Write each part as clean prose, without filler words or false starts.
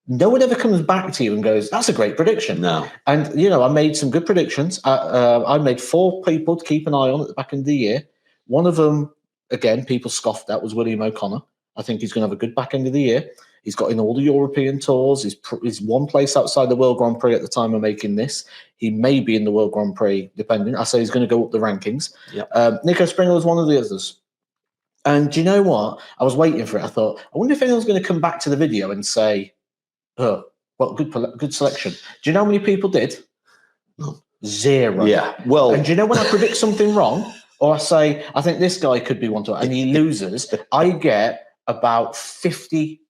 no one ever comes back to you and goes, that's a great prediction. No. And, you know, I made some good predictions. I made 4 people to keep an eye on at the back end of the year. One of them, again, people scoffed at, was William O'Connor. I think he's going to have a good back end of the year. He's got in all the European tours. He's one place outside the World Grand Prix at the time of making this. He may be in the World Grand Prix, depending. I say he's going to go up the rankings. Yep. Nico Springer was one of the others. And do you know what? I was waiting for it. I thought, I wonder if anyone's going to come back to the video and say, oh, well, good selection. Do you know how many people did? 0. Yeah. Well, and do you know when I predict something wrong, or I say, I think this guy could be one to, and he loses, I get about 50,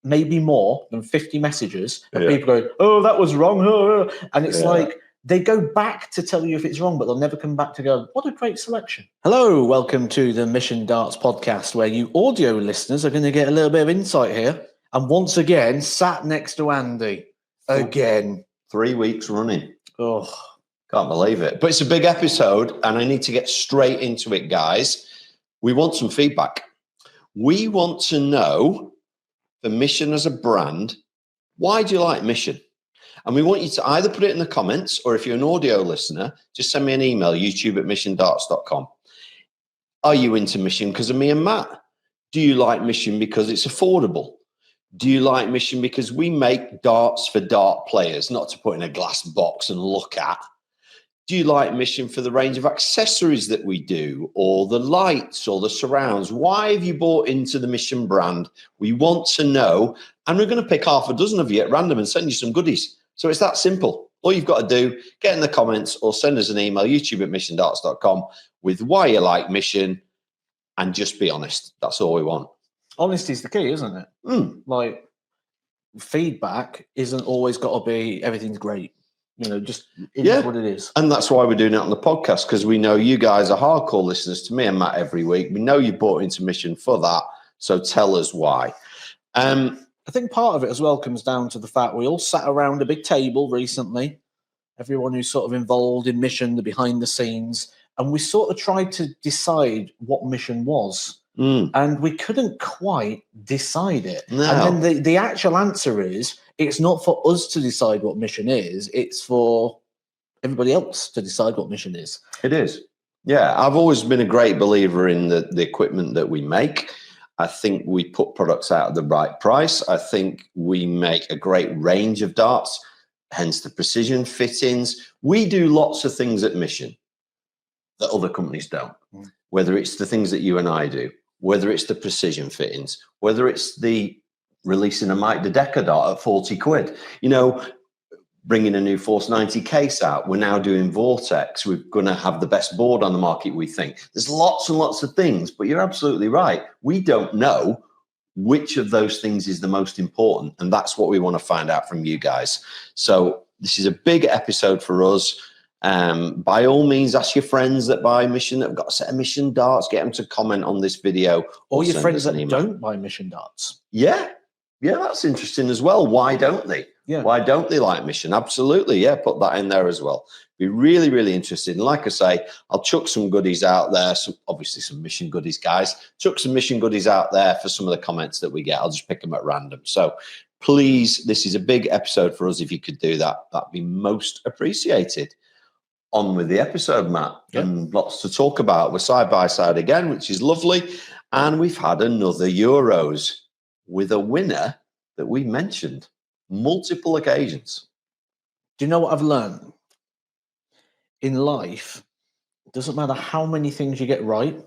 maybe more than 50 messages of people going, oh, that was wrong. And it's like, they go back to tell you if it's wrong, but they'll never come back to go, what a great selection. Hello, welcome to the Mission Darts podcast, where you audio listeners are going to get a little bit of insight here. And once again, sat next to Andy. Again. 3 weeks running. Oh, can't believe it. But it's a big episode, and I need to get straight into it, guys. We want some feedback. We want to know, for Mission as a brand, why do you like Mission? And we want you to either put it in the comments, or if you're an audio listener, just send me an email, youtube@missiondarts.com. Are you into Mission because of me and Matt? Do you like Mission because it's affordable? Do you like Mission because we make darts for dart players, not to put in a glass box and look at? Do you like Mission for the range of accessories that we do, or the lights or the surrounds? Why have you bought into the Mission brand? We want to know, and we're going to pick half a dozen of you at random and send you some goodies. So it's that simple. All you've got to do, get in the comments or send us an email, youtube@missiondarts.com, with why you like Mission, and just be honest. That's all we want. Honesty is the key, isn't it? Like, feedback isn't always got to be everything's great. You know, just it is what it is. And that's why we're doing it on the podcast, because we know you guys are hardcore listeners to me and Matt every week. We know you bought into Mission for that. So tell us why. I think part of it as well comes down to the fact we all sat around a big table recently, everyone who's sort of involved in Mission, the behind the scenes, and we sort of tried to decide what Mission was. And we couldn't quite decide it. No. And then the actual answer is, it's not for us to decide what Mission is, it's for everybody else to decide what Mission is. It is. Yeah, I've always been a great believer in the equipment that we make. I think we put products out at the right price. I think we make a great range of darts, hence the precision fittings. We do lots of things at Mission that other companies don't, whether it's the things that you and I do, whether it's the precision fittings, whether it's the releasing a Mike de Decker dart at 40 quid, you know, bringing a new Force 90 case out. We're now doing Vortex. We're going to have the best board on the market, we think. There's lots and lots of things, but you're absolutely right. We don't know which of those things is the most important, and that's what we want to find out from you guys. So this is a big episode for us. By all means, ask your friends that buy Mission, that have got a set of Mission darts, get them to comment on this video. Or your friends that don't buy Mission darts. Yeah, that's interesting as well. Why don't they? Yeah. Why don't they like Mission? Absolutely, yeah, put that in there as well. Be really, really interested. And like I say, I'll chuck some goodies out there. Obviously some Mission goodies, guys. Chuck some Mission goodies out there for some of the comments that we get. I'll just pick them at random. So please, this is a big episode for us. If you could do that, that'd be most appreciated. On with the episode, Matt. Yep. And lots to talk about. We're side by side again, which is lovely. And we've had another Euros with a winner that we mentioned multiple occasions. Do you know what I've learned? In life, it doesn't matter how many things you get right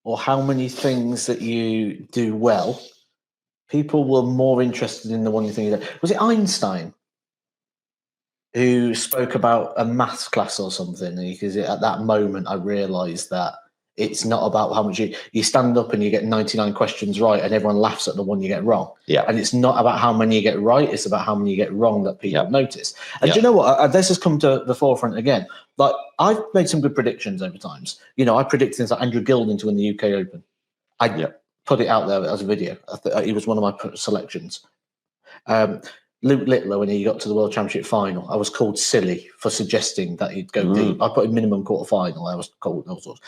or how many things that you do well, people were more interested in the one thing you did. Was it Einstein who spoke about a maths class or something? Because at that moment, I realized that it's not about how much you stand up and you get 99 questions right and everyone laughs at the one you get wrong. Yeah. And it's not about how many you get right, it's about how many you get wrong that people notice. And do you know what? This has come to the forefront again. Like, I've made some good predictions over times. You know, I predict things like Andrew Gilding to win the UK Open. I put it out there as a video. He was one of my selections. Luke Littler, when he got to the World Championship final, I was called silly for suggesting that he'd go deep. I put a minimum quarter final. I was called all sorts.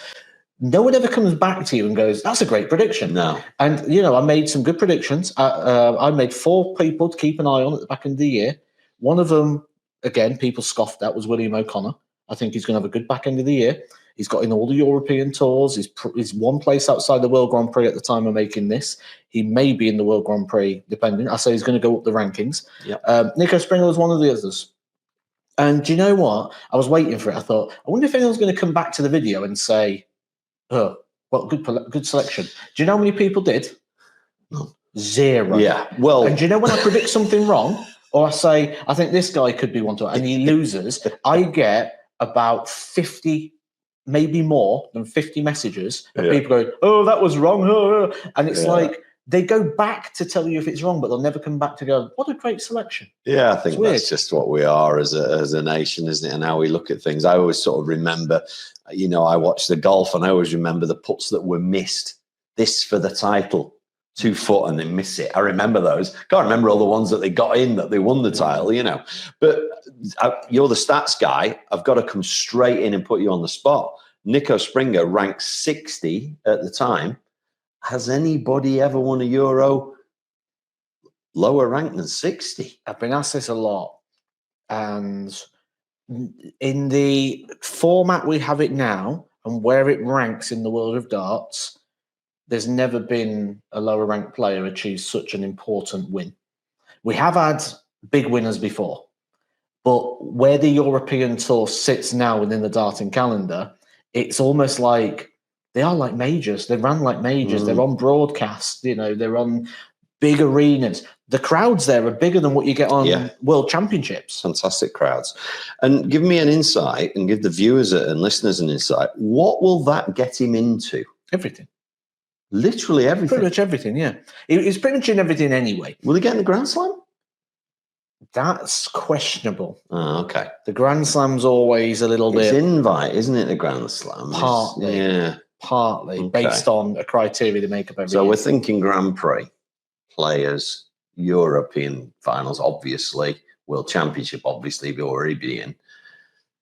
no one ever comes back to you and goes, "That's a great prediction." No. And I made some good predictions. I made 4 people to keep an eye on at the back end of the year. One of them, again, people scoffed at, was William O'Connor. I think he's going to have a good back end of the year. He's got in all the European tours. He's one place outside the World Grand Prix at the time of making this. He may be in the World Grand Prix, depending. I say he's going to go up the rankings. Yep. Nico Springer was one of the others. And do you know what? I was waiting for it. I thought, I wonder if anyone's going to come back to the video and say, "Oh, well, good selection." Do you know how many people did? None. 0. Yeah. Well, and do you know when I predict something wrong, or I say, I think this guy could be one to, and he loses, I get about 50, maybe more than 50 messages of people going, "Oh, that was wrong." And it's like, they go back to tell you if it's wrong, but they'll never come back to go, "What a great selection." Yeah, I think that's just what we are as a nation, isn't it? And how we look at things. I always sort of remember, I watch the golf, and I always remember the putts that were missed. This for the title, 2 foot, and they miss it. I remember those. Can't remember all the ones that they got in that they won the title, But you're the stats guy. I've got to come straight in and put you on the spot. Nico Springer ranked 60 at the time. Has anybody ever won a Euro lower ranked than 60? I've been asked this a lot. And in the format we have it now and where it ranks in the world of darts, there's never been a lower ranked player achieve such an important win. We have had big winners before, but where the European Tour sits now within the darting calendar, it's almost like they are like majors. They run like majors. They're on broadcast. They're on big arenas. The crowds there are bigger than what you get on World Championships. Fantastic crowds. And give me an insight, and give the viewers and listeners an insight. What will that get him into? Everything. Literally everything. Pretty much everything, yeah. He's pretty much in everything anyway. Will he get in the Grand Slam? That's questionable. Oh, okay. The Grand Slam's always a little bit... It's invite, isn't it, the Grand Slam? Partly, based on a criteria they make up every year. So we're thinking Grand Prix, players, European finals, obviously, World Championship, obviously, we'll already be in.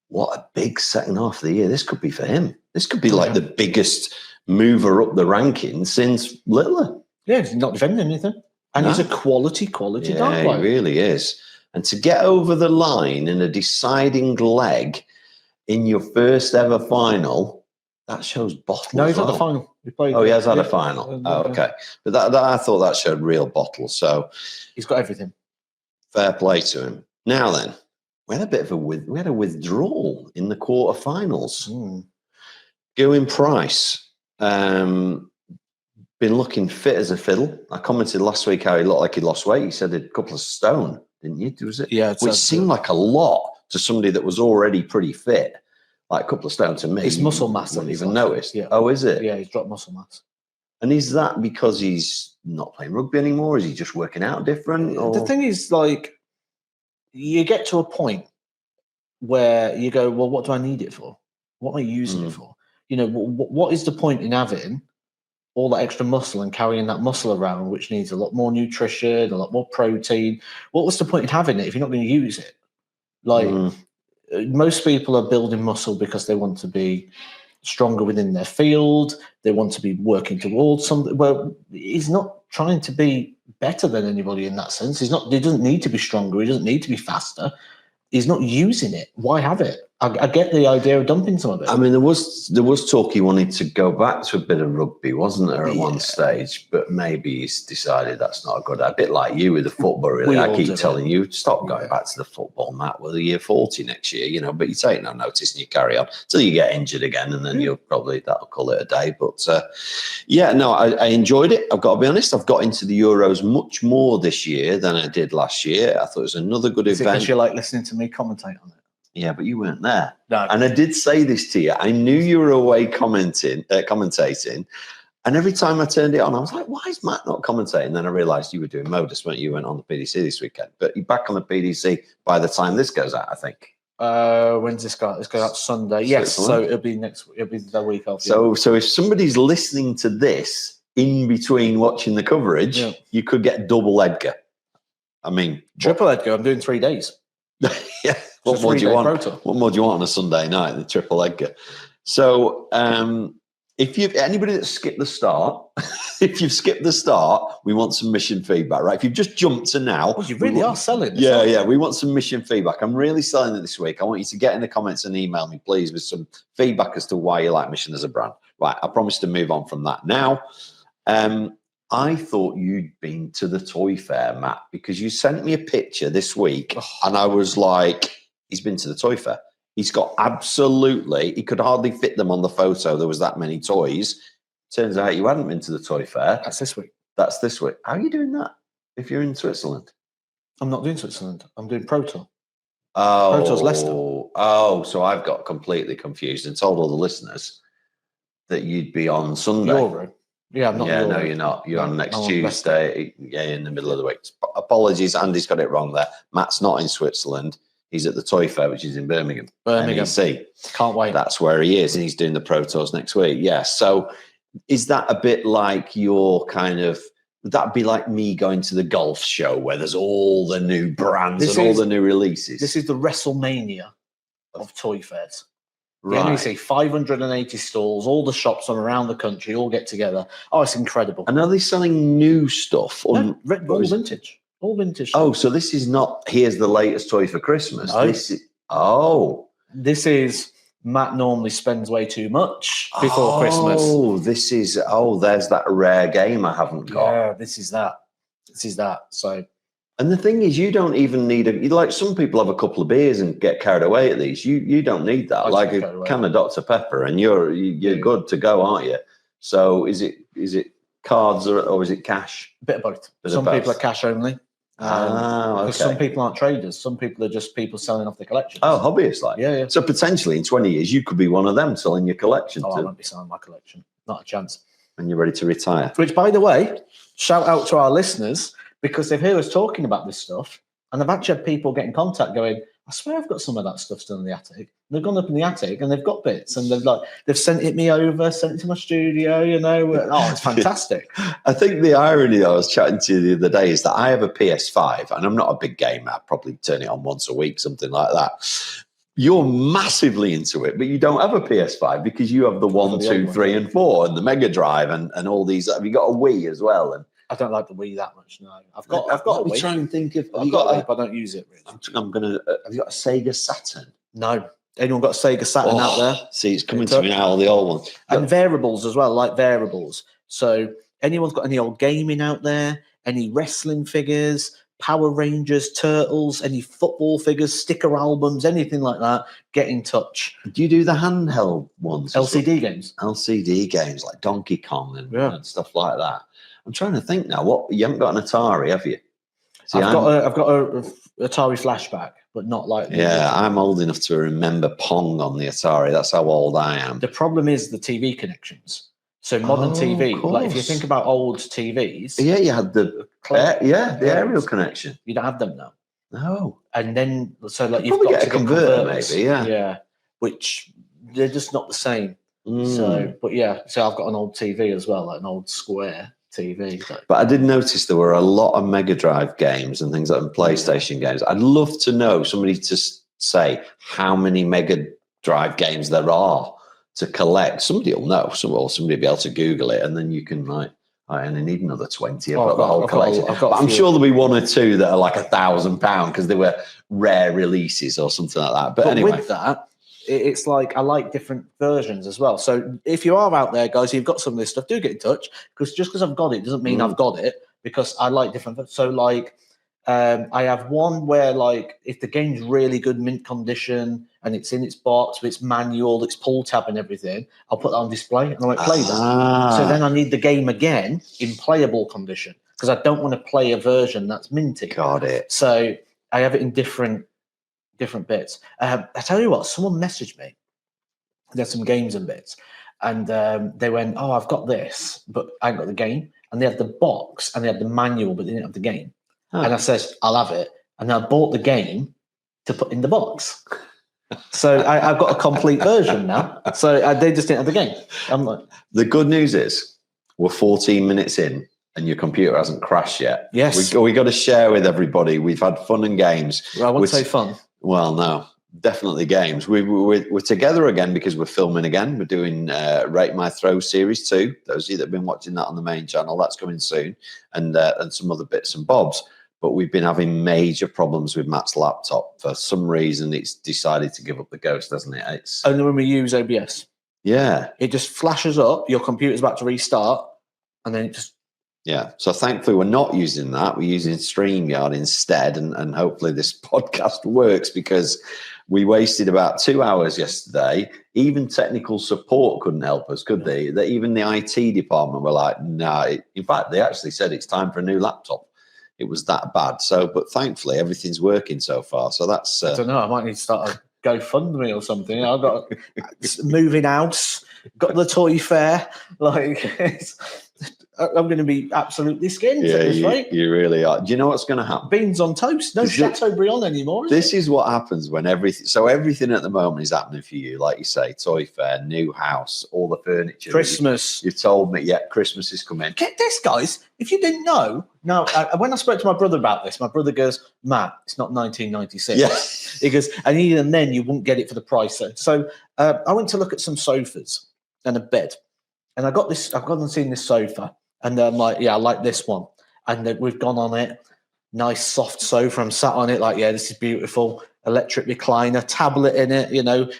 What a big second half of the year. This could be for him. This could be like the biggest mover up the rankings since Littler. Yeah, he's not defending anything. And he's a quality dart player. Yeah, he really is. And to get over the line in a deciding leg in your first ever final, that shows bottle. No, he's had the final. He has had a final. Okay. But that I thought that showed real bottle. So he's got everything. Fair play to him. Now then, we had a bit of a withdrawal in the quarterfinals. Going Price, been looking fit as a fiddle. I commented last week how he looked like he lost weight. He said a couple of stone, didn't you? Was it? Yeah. Which seemed like a lot to somebody that was already pretty fit. Like a couple of stone to me. It's muscle mass. I haven't even noticed. Yeah. Oh, is it? Yeah, he's dropped muscle mass. And is that because he's not playing rugby anymore? Is he just working out different? Or? The thing is, like, you get to a point where you go, well, what do I need it for? What am I using it for? What is the point in having all that extra muscle and carrying that muscle around, which needs a lot more nutrition, a lot more protein? What's the point in having it if you're not going to use it? Like, most people are building muscle because they want to be stronger within their field. They want to be working towards something. Well, he's not trying to be better than anybody in that sense. He doesn't need to be stronger. He doesn't need to be faster. He's not using it. Why have it? I get the idea of dumping some of it. I mean, there was talk he wanted to go back to a bit of rugby, wasn't there, at one stage? But maybe he's decided that's not a good idea. A bit like you with the football, really. I keep telling you, stop going back to the football, Matt. Well, you're 40 next year, but you take no notice and you carry on until you get injured again, and then that'll call it a day. But I enjoyed it. I've got to be honest. I've got into the Euros much more this year than I did last year. I thought it was another good event. Because you like listening to me commentate on it. Yeah, but you weren't there. No. And I did say this to you. I knew you were away commentating. And every time I turned it on, I was like, why is Matt not commentating? And then I realised you were doing Modus, weren't you? You went on the PDC this weekend. But you're back on the PDC by the time this goes out, I think. When's this go? This goes out Sunday. Yes, so it'll be the week after. So if somebody's listening to this in between watching the coverage, you could get double Edgar. I mean... Triple Edgar. I'm doing 3 days. Yeah. What more do you want? What more do you want on a Sunday night? The triple Edgar. So Anybody that skipped the start, if you've skipped the start, we want some mission feedback, right? If you've just jumped to now, you really are selling this. Yeah, we want some mission feedback. I'm really selling it this week. I want you to get in the comments and email me, please, with some feedback as to why you like Mission as a brand. Right, I promise to move on from that now. I thought you'd been to the toy fair, Matt, because you sent me a picture this week, and I was like, he's been to the toy fair. He's got he could hardly fit them on the photo. There was that many toys. Turns out you hadn't been to the toy fair. That's this week. That's this week. How are you doing that if you're in Switzerland? I'm not doing Switzerland. I'm doing Pro Tour. Oh, Pro Tour's Leicester. Oh, so I've got completely confused and told all the listeners that you'd be on Sunday. Euro. Yeah, I'm not. Yeah, Euro. no, you're not. You're on next I'm on Tuesday. In the middle of the week. Apologies, Andy's got it wrong there. Matt's not in Switzerland. He's at the Toy Fair, which is in Birmingham. NEC. Can't wait. That's where he is, and he's doing the Pro Tours next week. Yeah. So, is that a bit like your kind of? Would that be like me going to the golf show where there's all the new brands all the new releases? This is the WrestleMania of toy fairs. Right. The NEC, 580 stalls, all the shops from around the country all get together. Oh, it's incredible. And are they selling new stuff? No, all vintage. All vintage. Oh, so this is not, here's the latest toy for Christmas. No. This is, Matt normally spends way too much before Christmas. Oh, there's that rare game I haven't got. Yeah, this is that. So, and the thing is, you don't even need like some people have a couple of beers and get carried away at these. You don't need that. Like a can of Dr. Pepper, and you're good to go, aren't you? So is it cards or is it cash? A bit of both. Some people are cash only. Okay. Some people aren't traders. Some people are just people selling off their collections. Oh, hobbyists, like. Yeah. So potentially in 20 years, you could be one of them selling your collection. I won't be selling my collection. Not a chance. And you're ready to retire. Which, by the way, shout out to our listeners, because they've heard us talking about this stuff, and I've actually had people get in contact going, I swear I've got some of that stuff still in the attic. And they've gone up in the attic and they've got bits, and they've sent it me over, sent it to my studio, Oh, it's fantastic. I think the irony I was chatting to you the other day is that I have a PS5 and I'm not a big gamer. I probably turn it on once a week, something like that. You're massively into it, but you don't have a PS5 because you have the 1, 2, 3, and 4 and the Mega Drive and all these. Have you got a Wii as well? And I don't like the Wii that much. No, I've got a Wii. Try and think of. I've got a Wii, but I don't use it really. I'm gonna. Have you got a Sega Saturn? No. Anyone got a Sega Saturn out there? See, it's coming to me now. The old ones and variables as well, like variables. So anyone's got any old gaming out there? Any wrestling figures? Power Rangers, Turtles, any football figures, sticker albums, anything like that, get in touch. Do you do the handheld ones? LCD games? LCD games like Donkey Kong and stuff like that. I'm trying to think now. What, you haven't got an Atari, have you? See, I've got a Atari Flashback, but not like that. Yeah, I'm old enough to remember Pong on the Atari. That's how old I am. The problem is the TV connections. So modern TV, like if you think about old TVs, you had the aerial connection. You don't have them now. No, and then you've got get a converter, maybe. Yeah, which they're just not the same. So, so I've got an old TV as well, like an old square TV. But I did notice there were a lot of Mega Drive games and things like PlayStation games. I'd love to know somebody to say how many Mega Drive games there are to collect. Somebody will know, or somebody will be able to Google it, and then you can I only need another 20. I've got the whole collection. I'm sure there'll be one or two that are like £1,000 because they were rare releases or something like that. But anyway, with that, it's like I like different versions as well. So if you are out there, guys, you've got some of this stuff, do get in touch, because just because I've got it doesn't mean I've got it, because I like different. So like I have one where like if the game's really good mint condition and it's in its box, but it's manual, it's pull tab and everything, I'll put that on display and I won't play that. So then I need the game again in playable condition because I don't want to play a version that's minty. Got it. So I have it in different bits. I tell you what, someone messaged me. There's some games and bits, and they went, "Oh, I've got this, but I ain't got the game." And they had the box and they had the manual, but they didn't have the game. And I said, "I'll have it." And I bought the game to put in the box. So I've got a complete version now. So they just didn't have the game. I'm like, the good news is we're 14 minutes in and your computer hasn't crashed yet. Yes. We got to share with everybody. We've had fun and games. Well, I wouldn't say fun. Well, no. definitely games. We're together again because we're filming again. We're doing Rate My Throw Series 2. Those of you that have been watching that on the main channel, that's coming soon, and some other bits and bobs. But we've been having major problems with Matt's laptop. For some reason, it's decided to give up the ghost, doesn't it? It's Only when we use OBS. Yeah. It just flashes up, your computer's about to restart, and then it just... Yeah. So thankfully, we're not using that. We're using StreamYard instead, and hopefully this podcast works, because we wasted about 2 hours yesterday. Even technical support couldn't help us, could they? Even the IT department were like, no. In fact, they actually said it's time for a new laptop. It was that bad. So, but thankfully, everything's working so far. So that's... I don't know. I might need to start a GoFundMe or something. I've got moving house, got the toy fair. Like, I'm going to be absolutely skinned at this rate. You really are. Do you know what's going to happen? Beans on toast. No Chateaubriand anymore. This is what happens when everything at the moment is happening for you. Like you say, toy fair, new house, all the furniture. Christmas. You've told me, yeah, Christmas is coming. Get this, guys. If you didn't know, now, when I spoke to my brother about this, my brother goes, Matt, it's not 1996. Yeah. He goes, and even then you wouldn't get it for the price. So I went to look at some sofas and a bed. And I've gone and seen this sofa. And I'm like, yeah, I like this one. And we've gone on it. Nice soft sofa. I'm sat on it like, yeah, this is beautiful. Electric recliner, tablet in it,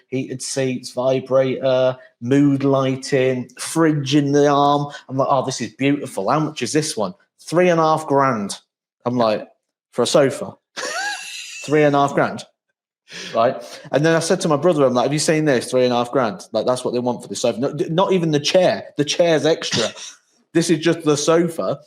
heated seats, vibrator, mood lighting, fridge in the arm. I'm like, oh, this is beautiful. How much is this one? $3,500. I'm like, for a sofa? $3,500. Right. And then I said to my brother, I'm like, have you seen this? $3,500. Like, that's what they want for the sofa. No, not even the chair. The chair's extra. This is just the sofa.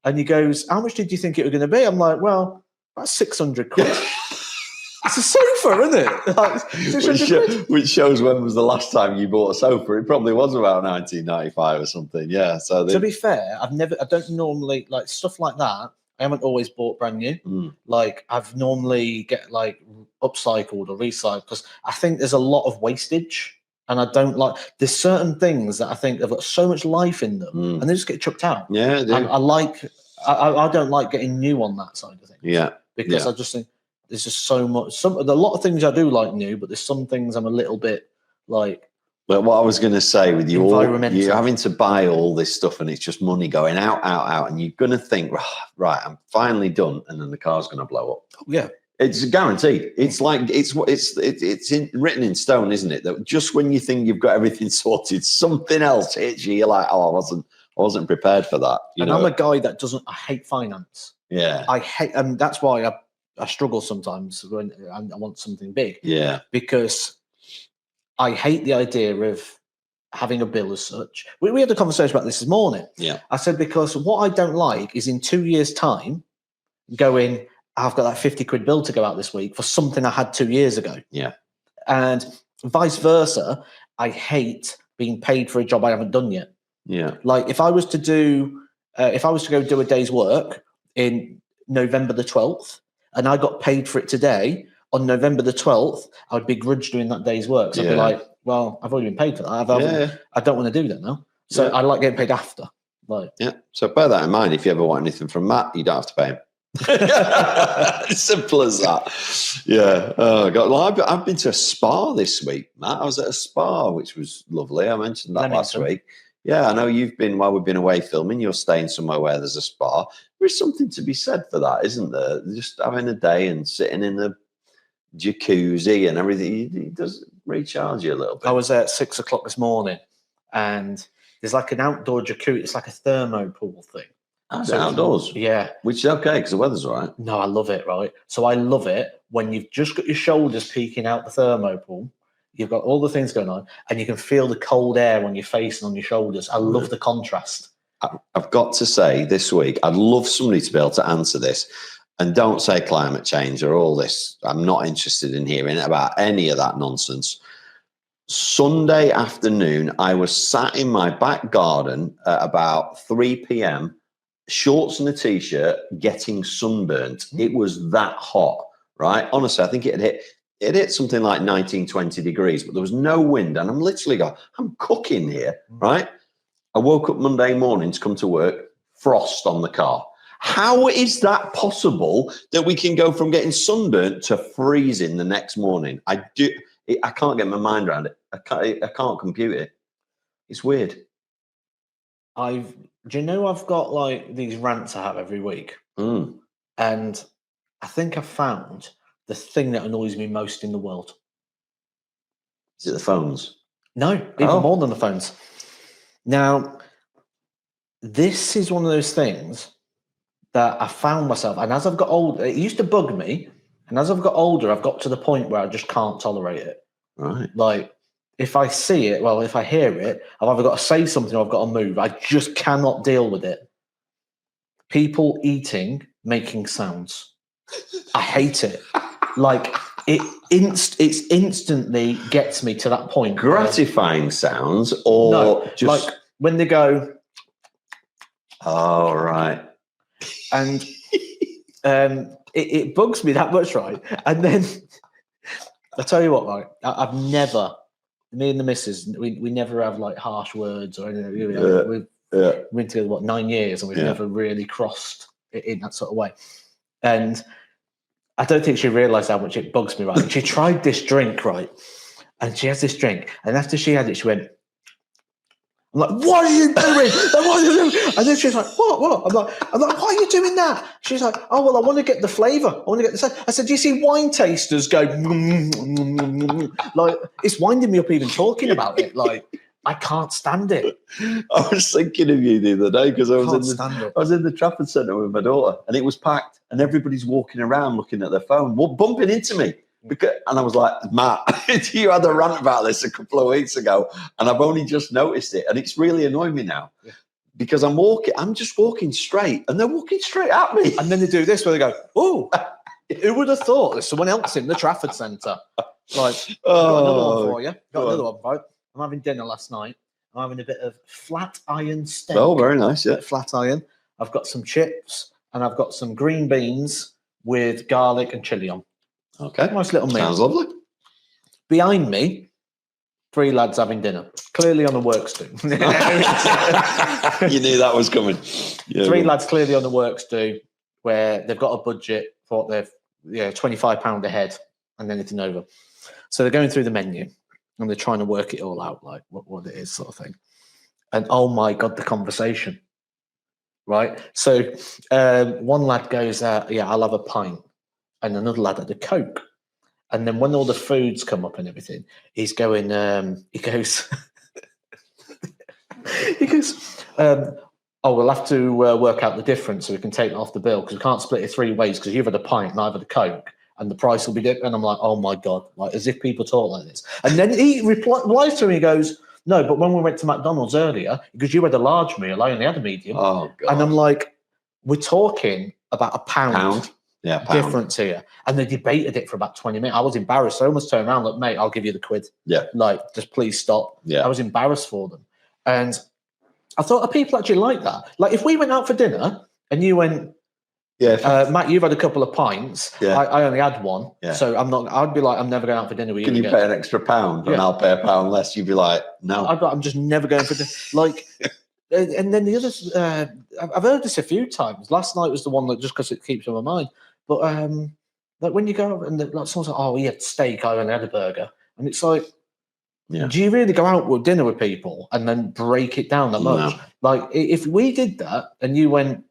And he goes, how much did you think it was going to be? I'm like, well, that's 600 quid. It's a sofa, isn't it? Like, which shows when was the last time you bought a sofa. It probably was about 1995 or something. Yeah. So to be fair, I don't normally like stuff like that. I haven't always bought brand new. Like, I've normally get like upcycled or recycled, because I think there's a lot of wastage. And I don't like, there's certain things that I think have got so much life in them and they just get chucked out. Yeah. And I don't like getting new on that side of things. Yeah. Because I just think there's just so much, a lot of things I do like new, but there's some things I'm a little bit like. But what I was going to say with you, you're having to buy all this stuff and it's just money going out, and you're going to think, right, I'm finally done. And then the car's going to blow up. Oh, yeah. It's guaranteed. It's like it's written in stone, isn't it? That just when you think you've got everything sorted, something else hits you. You're like, oh, I wasn't prepared for that. I'm a guy that I hate finance. Yeah, I hate, and that's why I struggle sometimes when I want something big. Yeah, because I hate the idea of having a bill as such. We had a conversation about this morning. Yeah, I said, because what I don't like is in 2 years' time going, I've got that 50 quid bill to go out this week for something I had 2 years ago. Yeah. And vice versa, I hate being paid for a job I haven't done yet. Yeah. Like, if I was to go do a day's work in November the 12th and I got paid for it today, on November the 12th, I would begrudge doing that day's work. So I'd be like, well, I've already been paid for that. I don't want to do that now. So I like getting paid after. Like, yeah. So bear that in mind. If you ever want anything from Matt, you don't have to pay him. Simple as that. Yeah. Oh God. Well, I've been to a spa this week, Matt. I was at a spa, which was lovely. I mentioned that last week. Yeah, I know you've been, while we've been away filming, you're staying somewhere where there's a spa. There's something to be said for that, isn't there? Just having a day and sitting in the jacuzzi and everything, it does recharge you a little bit. I was there at 6 o'clock this morning, and there's like an outdoor jacuzzi. It's like a thermopool thing. So outdoors, yeah, which is okay because the weather's all right. No, I love it. Right, so I love it when you've just got your shoulders peeking out the thermopool. You've got all the things going on, and you can feel the cold air on your face and on your shoulders. I love the contrast. I've got to say, this week, I'd love somebody to be able to answer this. And don't say climate change or all this. I'm not interested in hearing about any of that nonsense. Sunday afternoon, I was sat in my back garden at about 3 p.m., shorts and a T-shirt, getting sunburnt. It was that hot, right? Honestly, I think it hit something like 19, 20 degrees, but there was no wind. And I'm literally going, I'm cooking here, right? I woke up Monday morning to come to work, frost on the car. How is that possible that we can go from getting sunburnt to freezing the next morning? I can't get my mind around it. I can't compute it. It's weird. Do you know I've got like these rants I have every week, Mm. and I think I found the thing that annoys me most in the world. Is it the phones? No, even more than the phones. Now, this is one of those things that I found myself, and as I've got older, it used to bug me, and as I've got older, I've got to the point where I just can't tolerate it. Right. Like, if I see it, well, if I hear it, I've either got to say something or I've got to move. I just cannot deal with it. People eating, making sounds. I hate it. Like, it instantly gets me to that point. Gratifying sounds, or No, just like when they go, oh, right. and it bugs me that much, right? And then I tell you what, right? I've never, me and the missus, we never have like harsh words or anything. We've been together 9 years, and we've never really crossed it in that sort of way. And I don't think she realised how much it bugs me, right? And she tried this drink, right? And she has this drink, and after she had it, she went, I'm like, what are you doing? Like, what are you doing? And then she's like, what? I'm like, why are you doing that? She's like, oh, well, I want to get the flavour. I want to get the scent. I said, do you see wine tasters go, like, it's winding me up even talking about it. Like, I can't stand it. I was thinking of you the other day because I was in the Trafford Centre with my daughter, and it was packed, and everybody's walking around looking at their phone, bumping into me. And I was like, Matt, you had a rant about this a couple of weeks ago, and I've only just noticed it, and it's really annoying me now because I'm just walking straight, and they're walking straight at me. And then they do this where they go, oh, who would have thought there's someone else in the Trafford Centre? Like, I've got another one for you. I'm having dinner last night. I'm having a bit of flat iron steak. Oh, very nice, yeah. Flat iron. I've got some chips, and I've got some green beans with garlic and chilli on. Okay. Nice little meal. Sounds lovely. Behind me, 3 lads having dinner, clearly on a work stew. You knew that was coming. Yeah, 3 lads clearly on the work stew, where they've got a budget for what they've £25 a head and anything over. So they're going through the menu and they're trying to work it all out, like what it is, sort of thing. And oh my God, the conversation. Right. So one lad goes, yeah, I'll have a pint. And another lad had a Coke. And then when all the foods come up and everything, he's going, he goes, oh, we'll have to work out the difference so we can take it off the bill, because we can't split it 3 ways because you've had a pint and I've had a Coke, and the price will be different. And I'm like, oh my God, like as if people talk like this. And then he replies to me, he goes, no, but when we went to McDonald's earlier, because you had a large meal, I only had a medium. Oh, God. And I'm like, we're talking about a pound. Yeah, pound difference here. And they debated it for about 20 minutes. I was embarrassed. I almost turned around, like, mate, I'll give you the quid. Yeah. Like, just please stop. Yeah. I was embarrassed for them. And I thought, are people actually like that? Like, if we went out for dinner and you went, Matt, you've had a couple of pints. Yeah. I only had one. Yeah. So I'd be like, I'm never going out for dinner with you. Can you pay an extra £1 and I'll pay £1 less? You'd be like, no. I'm just never going for dinner. Like, and then the others, I've heard this a few times. Last night was the one that just because it keeps on my mind. But like when you go and like someone's like, oh, he had steak, I only had a burger, and it's like, do you really go out with dinner with people and then break it down that much? No. Like if we did that and you went,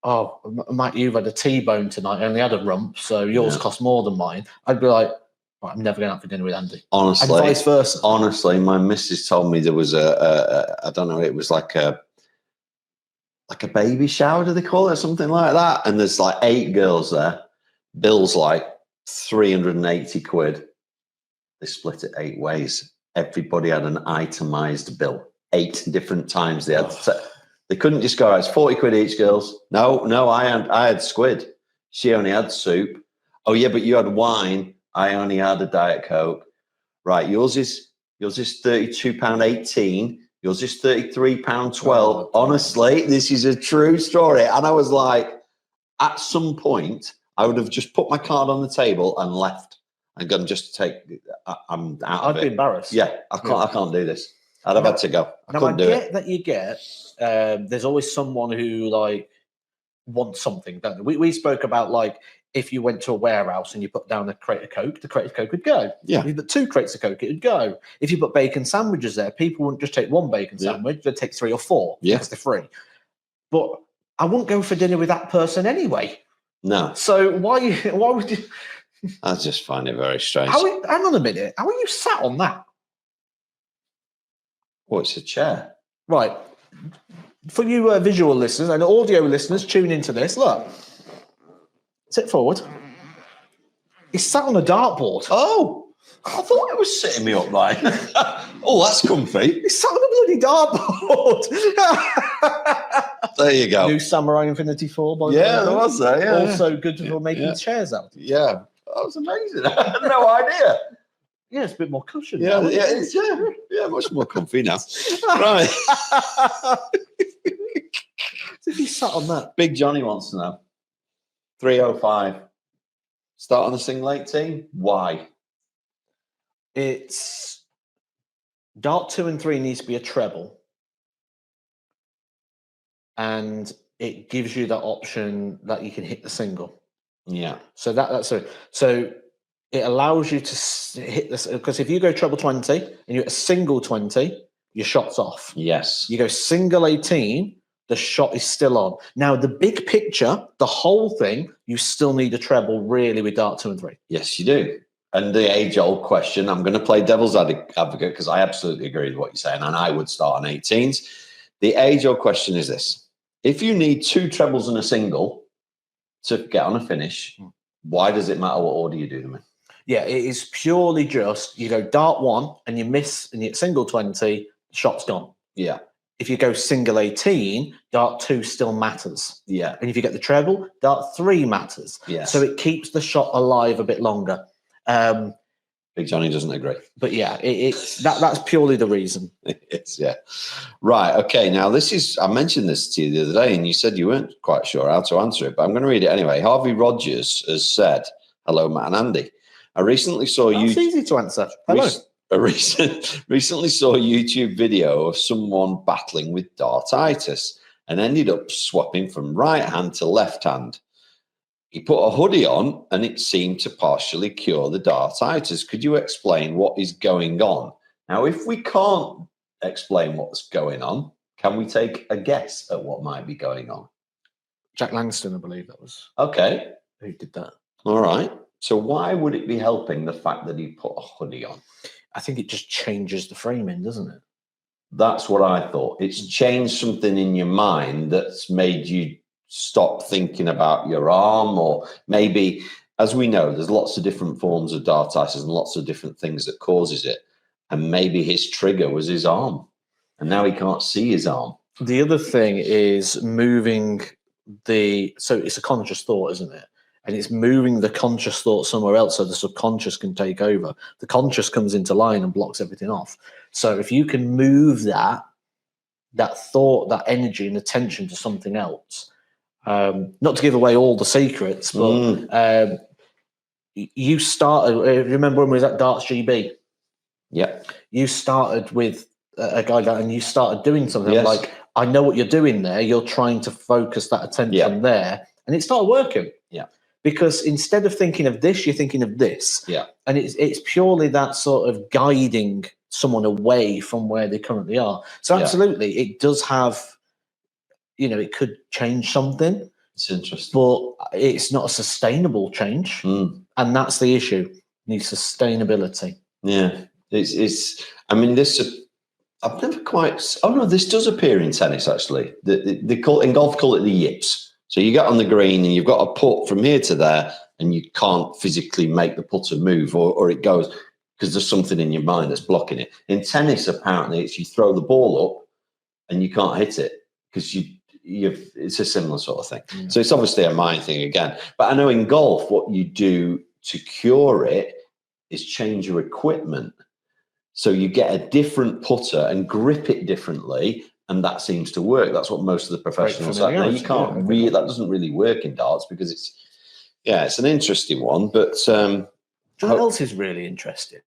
oh, Matt, you've had a T-bone tonight, I only had a rump, so yours cost more than mine. I'd be like, right, I'm never going out for dinner with Andy. Honestly, and vice versa. Honestly, my missus told me there was I don't know, it was like a baby shower, do they call it, something like that? And there's like 8 girls there. Bill's like 380 quid. They split it 8 ways. Everybody had an itemized bill. 8 different times they had. They couldn't just go, it's 40 quid each, girls. No, I had squid. She only had soup. Oh yeah, but you had wine. I only had a Diet Coke. Right, yours is £32.18. Yours is £33.12. Honestly, this is a true story. And I was like, at some point, I would have just put my card on the table and left and gone just to take. I'm out of it. I'd be embarrassed. Yeah, I can't do this. I'd have had to go. I couldn't do it. That you get. There's always someone who like want something, don't they? We spoke about like if you went to a warehouse and you put down a crate of Coke, the crate of Coke would go. Yeah. If you put 2 crates of Coke, it would go. If you put bacon sandwiches there, people wouldn't just take 1 bacon sandwich, they'd take 3 or 4 because they're free. But I wouldn't go for dinner with that person anyway. No. So why would you? I just find it very strange. Hang on a minute. How are you sat on that? Well, it's a chair. Right. For you visual listeners and audio listeners, tune into this. Look. Sit forward. He's sat on a dartboard. Oh, I thought it was sitting me up like. Oh, that's comfy. He's sat on a bloody dartboard. There you go. New Samurai Infinity 4, by the way. Yeah, there was there. Yeah. Also good for making chairs out. Yeah, that was amazing. I had no idea. Yeah, it's a bit more cushion. Yeah, now, yeah, isn't it? yeah, much more comfy now. Right. If he sat on that. Big Johnny wants to know. 305. Start on a single 18. Why? It's dart 2 and 3 needs to be a treble. And it gives you that option that you can hit the single. Yeah. So that's so it allows you to hit this, because if you go treble 20 and you're at a single 20, your shot's off. Yes. You go single 18, the shot is still on. Now, the big picture, the whole thing, you still need a treble really with dart 2 and 3. Yes, you do. And the age-old question, I'm going to play devil's advocate because I absolutely agree with what you're saying, and I would start on 18s. The age-old question is this. If you need 2 trebles and a single to get on a finish, why does it matter what order you do them in? Yeah, it is purely just, you go dart 1 and you miss and you hit single 20, shot's gone. Yeah. If you go single 18, dart 2 still matters. Yeah. And if you get the treble, dart 3 matters. Yes. So it keeps the shot alive a bit longer. Big Johnny doesn't agree. But yeah, that's purely the reason. It's, yeah. Right. Okay. Now, I mentioned this to you the other day, and you said you weren't quite sure how to answer it, but I'm going to read it anyway. Harvey Rogers has said, hello, Matt and Andy. I recently saw you. It's easy to answer. Hello. Recently saw a YouTube video of someone battling with dartitis and ended up swapping from right hand to left hand. He put a hoodie on and it seemed to partially cure the dartitis. Could you explain what is going on? Now, if we can't explain what's going on, can we take a guess at what might be going on? Jack Langston, I believe that was. Okay. Who did that? All right. So why would it be helping the fact that he put a hoodie on? I think it just changes the framing, doesn't it? That's what I thought. It's changed something in your mind that's made you stop thinking about your arm, or maybe, as we know, there's lots of different forms of dartitis and lots of different things that causes it. And maybe his trigger was his arm, and now he can't see his arm. The other thing is moving so it's a conscious thought, isn't it? And it's moving the conscious thought somewhere else so the subconscious can take over. The conscious comes into line and blocks everything off. So if you can move that thought, that energy and attention to something else, not to give away all the secrets, but you started, remember when we was at Darts GB? Yeah. You started with a guy and you started doing something. Yes. Like, I know what you're doing there. You're trying to focus that attention there. And it started working. Yeah. Because instead of thinking of this, you're thinking of this. Yeah. And it's purely that sort of guiding someone away from where they currently are. So absolutely, it does have, it could change something. It's interesting. But it's not a sustainable change. And that's the issue. You need sustainability. Yeah. I've never quite, this does appear in tennis, actually. In golf, call it the yips. So you get on the green and you've got a putt from here to there and you can't physically make the putter move or it goes because there's something in your mind that's blocking it. In tennis, apparently, it's you throw the ball up and you can't hit it because it's a similar sort of thing. Yeah. So it's obviously a mind thing again. But I know in golf, what you do to cure it is change your equipment. So you get a different putter and grip it differently, and that seems to work. That's what most of the professionals say. Now, you can't that doesn't really work in darts because it's an interesting one. But do you know what else is really interesting?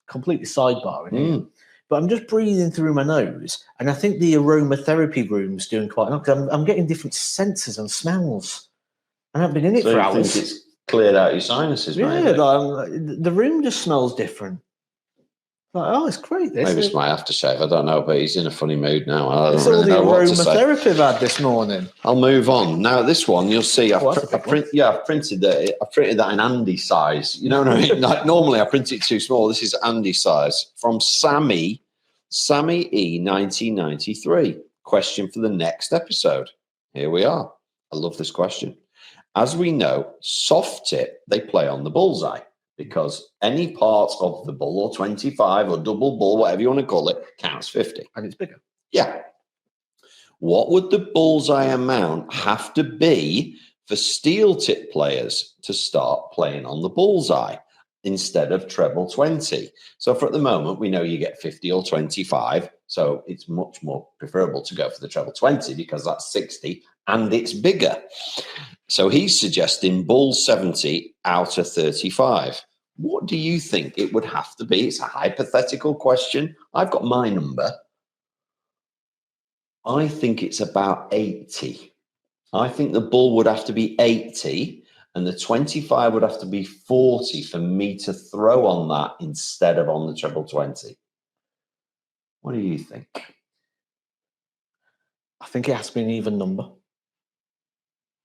Completely sidebarring here. but I'm just breathing through my nose, and I think the aromatherapy room's doing quite enough. I'm getting different senses and smells. I haven't been in it So for you hours. think it's cleared out your sinuses, Yeah, maybe? the room just smells different. Like, oh, it's great. This Maybe it's my aftershave. I don't know, but he's in a funny mood now. I it's don't all really the know what to say. aromatherapy I've had this morning. I'll move on. Now, this one, you'll see, I've that's a big one. I've printed that in Andy size. You know what I mean? Like, normally I print it too small. This is Andy size from Sammy E 1993. Question for the next episode. Here we are. I love this question. As we know, soft tip, they play on the bullseye because any part of the bull or 25 or double bull, whatever you want to call it, counts 50. And it's bigger. Yeah. What would the bullseye amount have to be for steel tip players to start playing on the bullseye instead of treble 20? So for at the moment, we know you get 50 or 25. So it's much more preferable to go for the treble 20 because that's 60 and it's bigger. So he's suggesting bull 70 out of 35. What do you think it would have to be? It's a hypothetical question. I've got my number. I think it's about 80. I think the bull would have to be 80 and the 25 would have to be 40 for me to throw on that instead of on the treble 20. What do you think? I think it has to be an even number.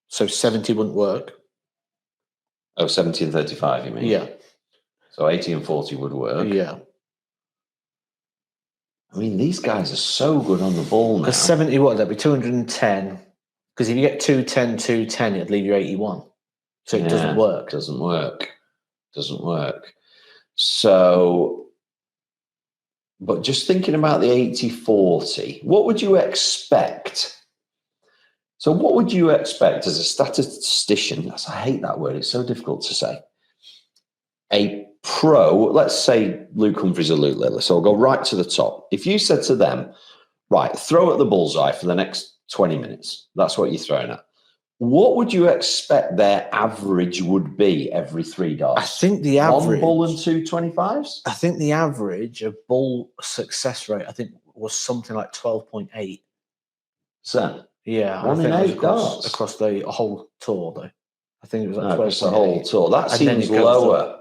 So 70 wouldn't work. Oh, 70 and 35, you mean? Yeah. So 80 and 40 would work. Yeah. I mean, these guys are so good on the ball now. Because 70, what would that be? 210. Because if you get 210, 210, it'd leave you 81. So it doesn't work. Doesn't work. So, but just thinking about the 80-40, what would you expect? So what would you expect as a statistician? I hate that word. It's so difficult to say. A pro, let's say Luke Humphries or Luke Lillis, so I'll go right to the top. If you said to them, right, throw at the bullseye for the next 20 minutes, that's what you're throwing at. What would you expect their average would be every 3 darts? I think the average... 1 bull and 2 25s? I think the average of bull success rate, I think, was something like 12.8. So, yeah. 1 in 8 darts? Across the whole tour, though. I think it was like 12.8. Across the whole tour. That seems lower.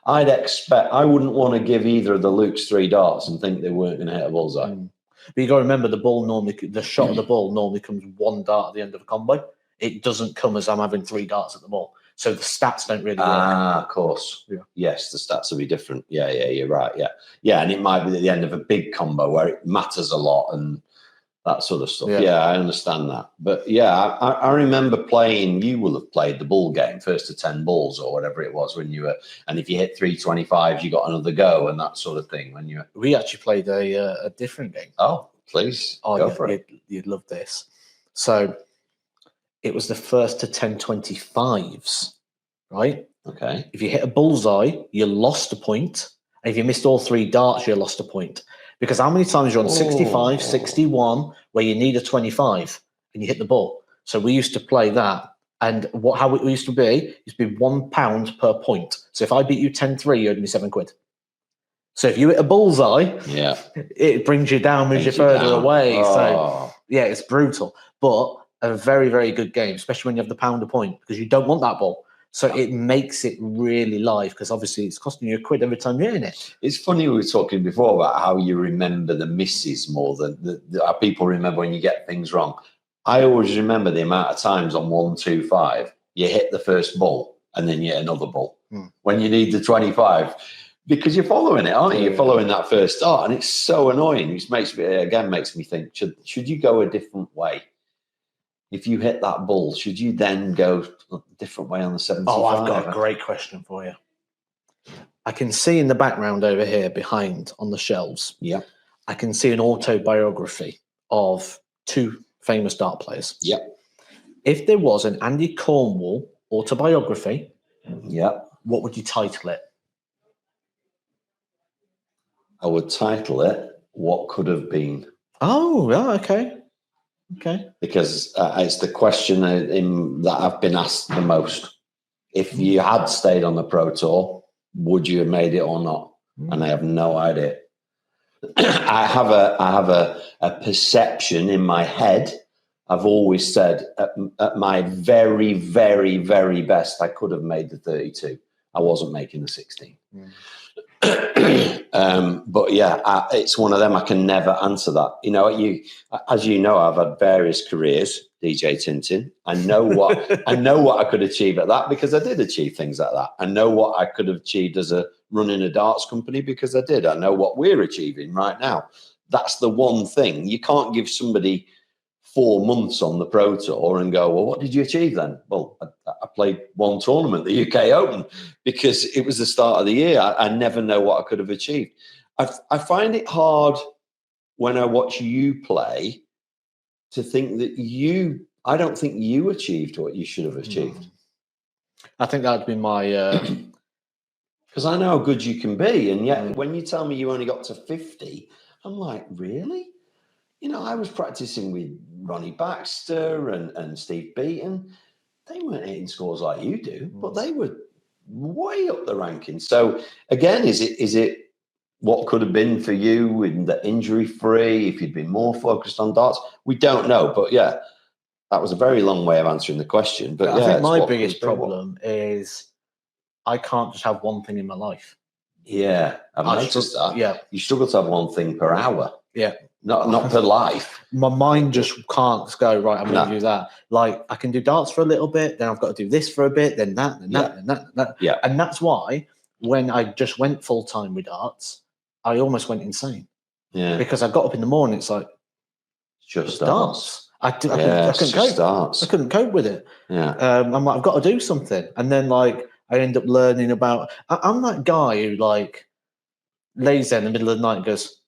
I'd expect, I wouldn't want to give either of the Lukes 3 darts and think they weren't going to hit a bullseye. But you got to remember, the shot of the ball normally comes 1 dart at the end of a combo. It doesn't come as I'm having 3 darts at the ball. So the stats don't really work. Of course. Yeah. Yes, the stats will be different. Yeah, you're right. Yeah, and it might be at the end of a big combo where it matters a lot and that sort of stuff. Yeah, I understand that. But yeah, I remember playing, you will have played the bull game, first to 10 balls or whatever it was when you were, and if you hit 325s, you got another go and that sort of thing. When you We actually played a different game. Oh, please. Go for it. You'd love this. So it was the first to 10 25s, right? Okay. If you hit a bullseye, you lost a point. And if you missed all 3 darts, you lost a point. Because how many times you're on 65, 61, where you need a 25 and you hit the ball? So we used to play that. And how it used to be £1 per point. So if I beat you 10-3, you owed me £7. So if you hit a bullseye, it brings you down, moves you further away. So yeah, it's brutal. But a very, very good game, especially when you have the pound a point, because you don't want that ball. So it makes it really live, because obviously it's costing you £1 every time you're in it. It's funny, we were talking before about how you remember the misses more than how people remember when you get things wrong. I always remember the amount of times on 125 you hit the first ball and then you hit another ball when you need the 25, because you're following it, aren't you? You're following that first start, and it's so annoying. It makes me think, should you go a different way? If you hit that bull, should you then go a different way on the 75? Oh, I've got a great question for you. I can see in the background over here behind on the shelves. Yeah. I can see an autobiography of 2 famous dart players. Yeah. If there was an Andy Cornwall autobiography, what would you title it? I would title it "What Could Have Been." Oh, yeah, okay. Because it's the question that I've been asked the most. If you had stayed on the Pro Tour, would you have made it or not? And I have no idea. I have a perception in my head. I've always said at my very, very, very best, I could have made the 32. I wasn't making the 16. But yeah, it's one of them. I can never answer that. You know, as you know, I've had various careers. DJ Tintin. I know what I could achieve at that because I did achieve things like that. I know what I could have achieved as running a darts company because I did. I know what we're achieving right now. That's the one thing. You can't give somebody 4 months on the Pro Tour and go, well, what did you achieve then? Well, I played one tournament, the UK Open, because it was the start of the year. I never know what I could have achieved. I find it hard when I watch you play to think that I don't think you achieved what you should have achieved. I think that'd be my... Because I know how good you can be. And yet when you tell me you only got to 50, I'm like, really? You know, I was practicing with Ronnie Baxter and Steve Beaton. They weren't hitting scores like you do, but they were way up the rankings. So again, is it what could have been for you in the injury-free, if you'd been more focused on darts? We don't know. But yeah, that was a very long way of answering the question. But I think my biggest problem is I can't just have one thing in my life. Yeah, I've noticed that. Yeah. You struggle to have one thing per hour. Yeah. Not per life. My mind just can't go, right, I'm going to do that. Like, I can do darts for a little bit, then I've got to do this for a bit, then that, and that, and that, and that. Yeah. And that's why when I just went full-time with darts, I almost went insane. Yeah. Because I got up in the morning, it's like, just darts. I couldn't cope. Darts. I couldn't cope with it. Yeah. I'm like, I've got to do something. And then, like, I end up learning about... I'm that guy who, like, lays there in the middle of the night and goes,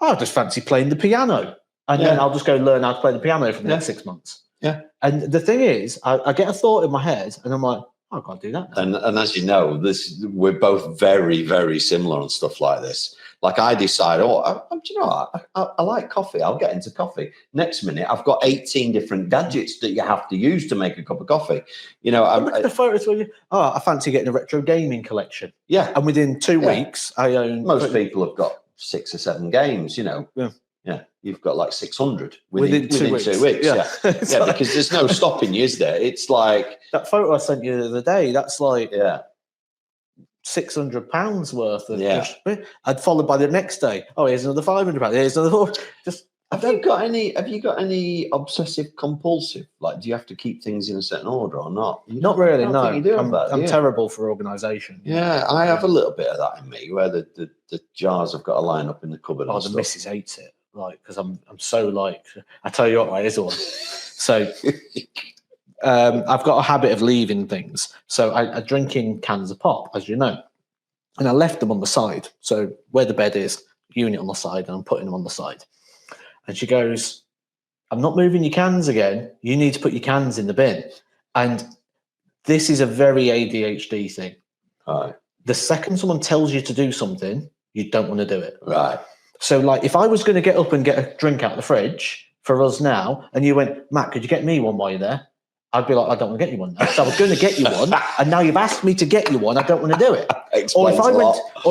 I just fancy playing the piano. And then I'll just go learn how to play the piano for the next 6 months. Yeah. And the thing is, I get a thought in my head and I'm like, I can't do that now. And as you know, we're both very, very similar on stuff like this. Like I decide, do you know what? I like coffee. I'll get into coffee. Next minute, I've got 18 different gadgets that you have to use to make a cup of coffee. You know, look at the photos where I fancy getting a retro gaming collection. Yeah. And within 2 weeks, I own... Most people have got 6 or 7 games, you know. Yeah. Yeah, you've got like 600 within 2 weeks. 2 weeks. Yeah, yeah, because there's no stopping you, is there? It's like that photo I sent you the other day. That's like £600 worth of. Yeah. I'd followed by the next day. Oh, here's another £500. Here's another. Have you got any obsessive compulsive? Like, do you have to keep things in a certain order or not? Not really. No, you do I'm terrible for organisation. Yeah, I have a little bit of that in me, where the jars have got to line up in the cupboard. Oh, the missus hates it. Like, because I'm so like, I tell you what, right, here's one. So I've got a habit of leaving things. So I drink in cans of pop, as you know, and I left them on the side. So where the bed is, unit on the side, and I'm putting them on the side. And she goes, I'm not moving your cans again. You need to put your cans in the bin. And this is a very ADHD thing. Right. The second someone tells you to do something, you don't want to do it. Right. So, like, if I was going to get up and get a drink out of the fridge for us now, and you went, Matt, could you get me one while you're there? I'd be like, I don't want to get you one now. So I was going to get you one, and now you've asked me to get you one. I don't want to do it. Or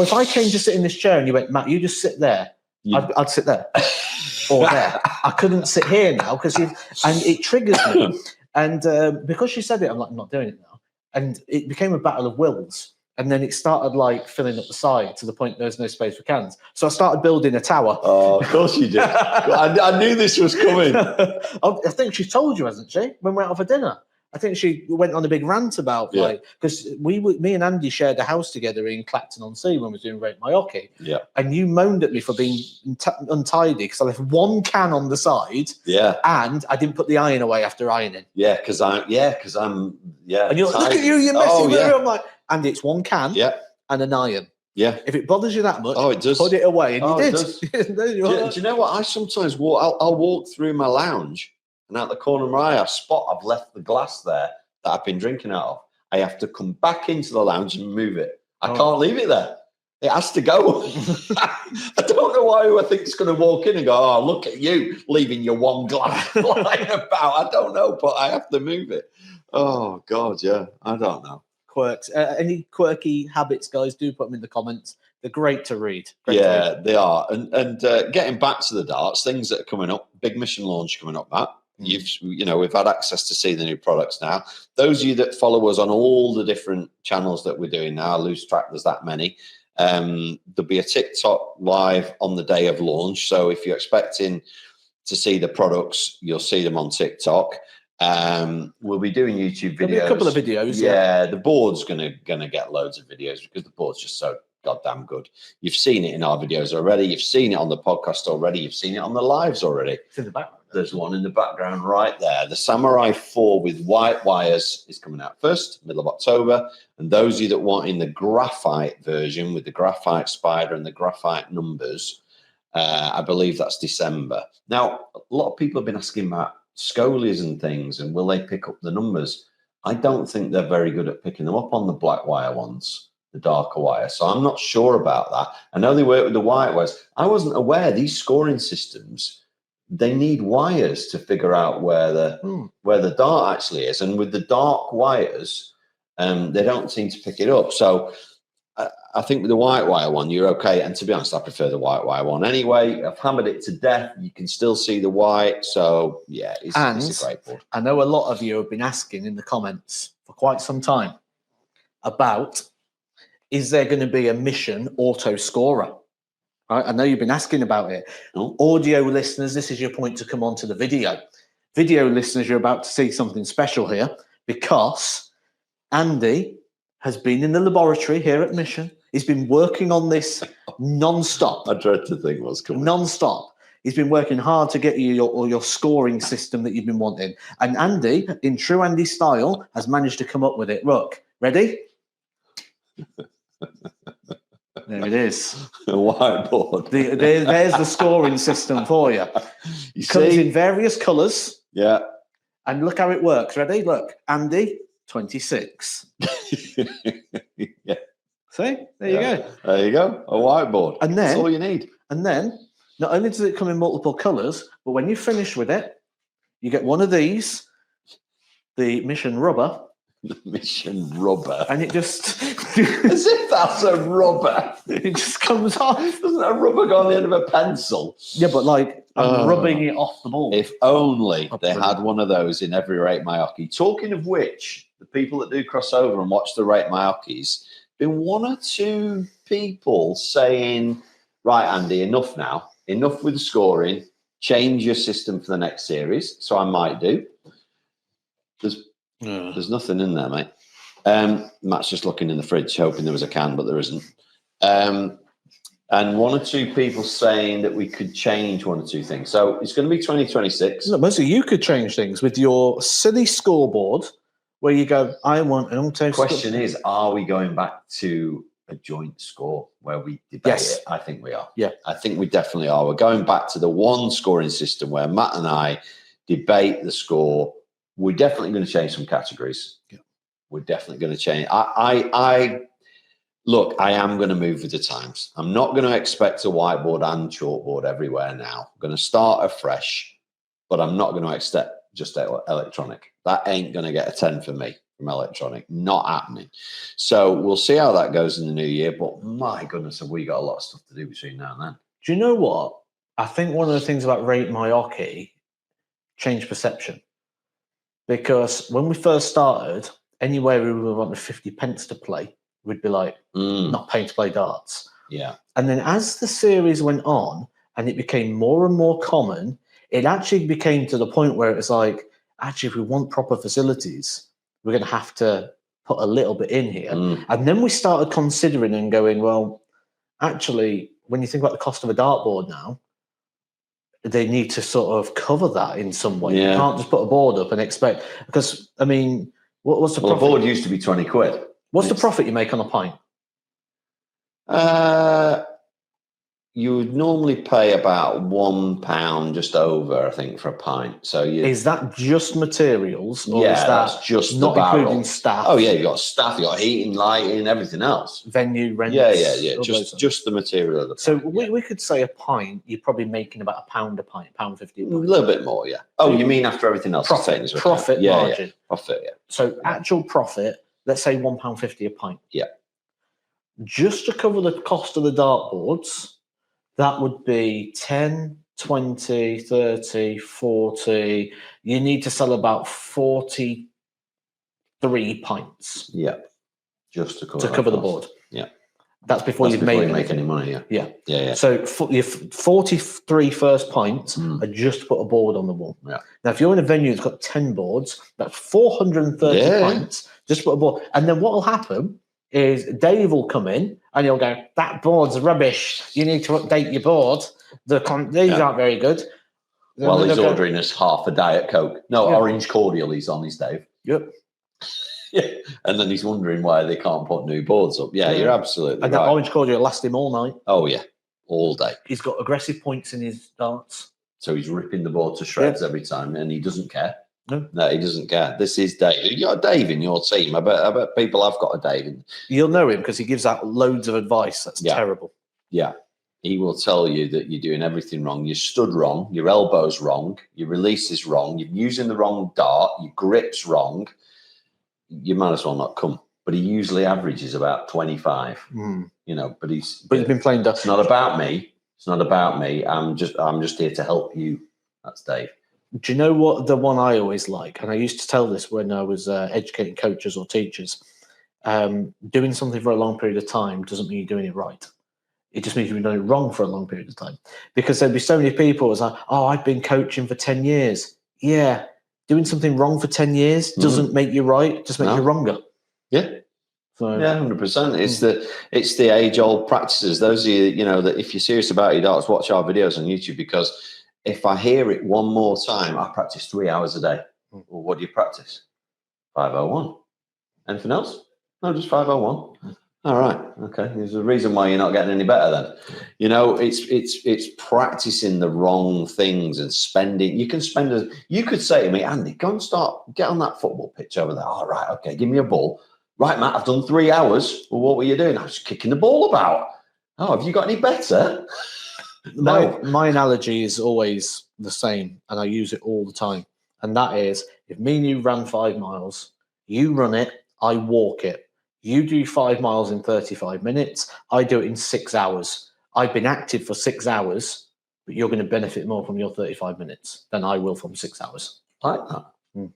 if I came to sit in this chair and you went, Matt, you just sit there, I'd sit there or there. I couldn't sit here now and it triggers me. And because she said it, I'm like, I'm not doing it now. And it became a battle of wills. And then it started like filling up the side to the point there's no space for cans. So I started building a tower. Oh, of course you did. I knew this was coming. I think she told you, hasn't she? When we went out for dinner. I think she went on a big rant about because me and Andy shared a house together in Clacton-on-Sea when we were doing Rate My Hockey. Yeah. And you moaned at me for being untidy because I left one can on the side. Yeah. And I didn't put the iron away after ironing. Yeah, because I'm. And you're like, look at you're messing with it. I'm like, Andy, it's one can. Yeah. And an iron. Yeah. If it bothers you that much, it does. Put it away. And you did. Do you know what? I sometimes walk. I'll walk through my lounge, and out the corner of my eye, I spot I've left the glass there that I've been drinking out of. I have to come back into the lounge and move it. I can't leave it there. It has to go. I don't know why I think it's going to walk in and go, oh, look at you leaving your one glass lying about. I don't know, but I have to move it. Oh, God, yeah. I don't know. quirks. Any quirky habits, guys, do put them in the comments. They're great to read. They are. And getting back to the darts, things that are coming up, big mission launch coming up, Matt. We've had access to see the new products now. Those of you that follow us on all the different channels that we're doing now, I lose track, there's that many. There'll be a TikTok live on the day of launch. So if you're expecting to see the products, you'll see them on TikTok. We'll be doing YouTube videos. There'll be a couple of videos. Yeah, the board's gonna get loads of videos because the board's just so goddamn good. You've seen it in our videos already. You've seen it on the podcast already. You've seen it on the lives already. It's in the background. There's one in the background right there. The Samurai 4 with white wires is coming out first, middle of October. And those of you that want in the graphite version with the graphite spider and the graphite numbers, I believe that's December. Now, a lot of people have been asking about scolies and things, and will they pick up the numbers? I don't think they're very good at picking them up on the black wire ones, the darker wire. So I'm not sure about that. I know they work with the white wires. I wasn't aware these scoring systems, they need wires to figure out where the dart actually is. And with the dark wires, they don't seem to pick it up. So I think with the white wire one, you're okay. And to be honest, I prefer the white wire one anyway. I've hammered it to death. You can still see the white. So yeah, it's a great board. I know a lot of you have been asking in the comments for quite some time about, is there going to be a mission auto scorer? Right? I know you've been asking about it. Audio listeners, this is your point to come on to the video. Video listeners, you're about to see something special here because Andy has been in the laboratory here at Mission. He's been working on this non-stop. I dread to think what's coming. Non-stop. He's been working hard to get you your scoring system that you've been wanting. And Andy, in true Andy style, has managed to come up with it. Look, ready? There it is. A whiteboard. There's the scoring system for you. It comes in various colours. Yeah. And look how it works. Ready? Look, Andy, 26. Yeah. See? There you go. There you go. A whiteboard. And then, that's all you need. And then, not only does it come in multiple colours, but when you finish with it, you get one of these, the Mission Rubber. The Mission Rubber. And it just... As if that's a rubber. It just comes off. Doesn't a rubber go on the end of a pencil? Yeah, but like, I'm rubbing it off the ball. If only they had one of those in every Rate My Hockey. Talking of which, the people that do cross over and watch the Rate My Hockeys, been one or two people saying, right, Andy, enough now. Enough with the scoring. Change your system for the next series. So I might do. There's nothing in there, mate. Matt's just looking in the fridge, hoping there was a can, but there isn't. And one or two people saying that we could change one or two things. So it's going to be 2026. Look, mostly you could change things with your silly scoreboard where you go, I want an auto score. Question is, are we going back to a joint score where we debate it? I think we are. Yeah. I think we definitely are. We're going back to the one scoring system where Matt and I debate the score. We're definitely going to change some categories. Yeah. We're definitely going to change. Look, I am going to move with the times. I'm not going to expect a whiteboard and chalkboard everywhere now. I'm going to start afresh, but I'm not going to accept just electronic. That ain't going to get a 10 for me from electronic. Not happening. So we'll see how that goes in the new year. But my goodness, have we got a lot of stuff to do between now and then. Do you know what? I think one of the things about Rate My Hockey changed perception. Because when we first started, anywhere we would want 50 pence to play, we'd be like, not paying to play darts. Yeah. And then as the series went on and it became more and more common, it actually became to the point where it was like, actually, if we want proper facilities, we're going to have to put a little bit in here. And then we started considering and going, well, actually, when you think about the cost of a dartboard now, they need to sort of cover that in some way. Yeah. You can't just put a board up and expect, because, I mean, what's the profit? The board used to be 20 quid. What's the profit you make on a pint? You would normally pay about £1 just over, I think, for a pint. So is that just materials, or is that that's just not the barrel. including staff? Oh yeah, you got staff, you got heating, lighting, everything else. Venue rent. Yeah. Just the material of the pint. So we could say a pint, you're probably making about £1 a pint, £1.50 a pint. A little bit more, yeah. Oh, you mean after everything else? Profit margin. Yeah. Profit, yeah. So actual profit let's say £1.50 a pint. Yeah. Just to cover the cost of the dartboards, that would be 10, 20, 30, 40. You need to sell about 43 pints Yeah. Just to to cover the board. Yeah. That's before you make any money. Yeah. Yeah. So your 43 first pints are just to put a board on the wall. Yeah. Now, if you're in a venue that's got 10 boards, that's 430 pints just to put a board. And then what will happen is Dave will come in and he'll go, that board's rubbish. You need to update your board. These aren't very good. Well, he's ordering us half a Diet Coke. No, orange cordial he's on, is Dave. Yep. Yeah. And then he's wondering why they can't put new boards up. Yeah, you're absolutely right. And that orange cordial will last him all night. Oh, yeah. All day. He's got aggressive points in his darts. So he's ripping the board to shreds every time and he doesn't care. No, he doesn't care. This is Dave. You got a Dave in your team. I bet people have got a Dave. You'll know him because he gives out loads of advice. That's terrible. Yeah. He will tell you that you're doing everything wrong. You stood wrong. Your elbow's wrong. Your release is wrong. You're using the wrong dart. Your grip's wrong. You might as well not come. But he usually averages about 25. But he's been playing darts. It's not about me. It's not about me. I'm just here to help you. That's Dave. Do you know what the one I always like? And I used to tell this when I was educating coaches or teachers. Doing something for a long period of time doesn't mean you're doing it right. It just means you've been doing it wrong for a long period of time. Because there'd be so many people who's like, oh, I've been coaching for 10 years. Yeah. Doing something wrong for 10 years doesn't make you right, just makes you wronger. Yeah. So, 100%. It's the age-old practices. Those of you, that if you're serious about your darts, watch our videos on YouTube, because if I hear it one more time, I practice 3 hours a day. Well, what do you practice? 501. Anything else? No, just 501. All right. Okay. There's a reason why you're not getting any better then. It's practicing the wrong things and spending. You could say to me, Andy, go and get on that football pitch over there. All right. Okay. Give me a ball. Right, Matt, I've done 3 hours. Well, what were you doing? I was kicking the ball about. Oh, have you got any better? My analogy is always the same, and I use it all the time. And that is, if me and you ran 5 miles, you run it, I walk it. You do 5 miles in 35 minutes. I do it in 6 hours. I've been active for 6 hours, but you're going to benefit more from your 35 minutes than I will from 6 hours. I like that.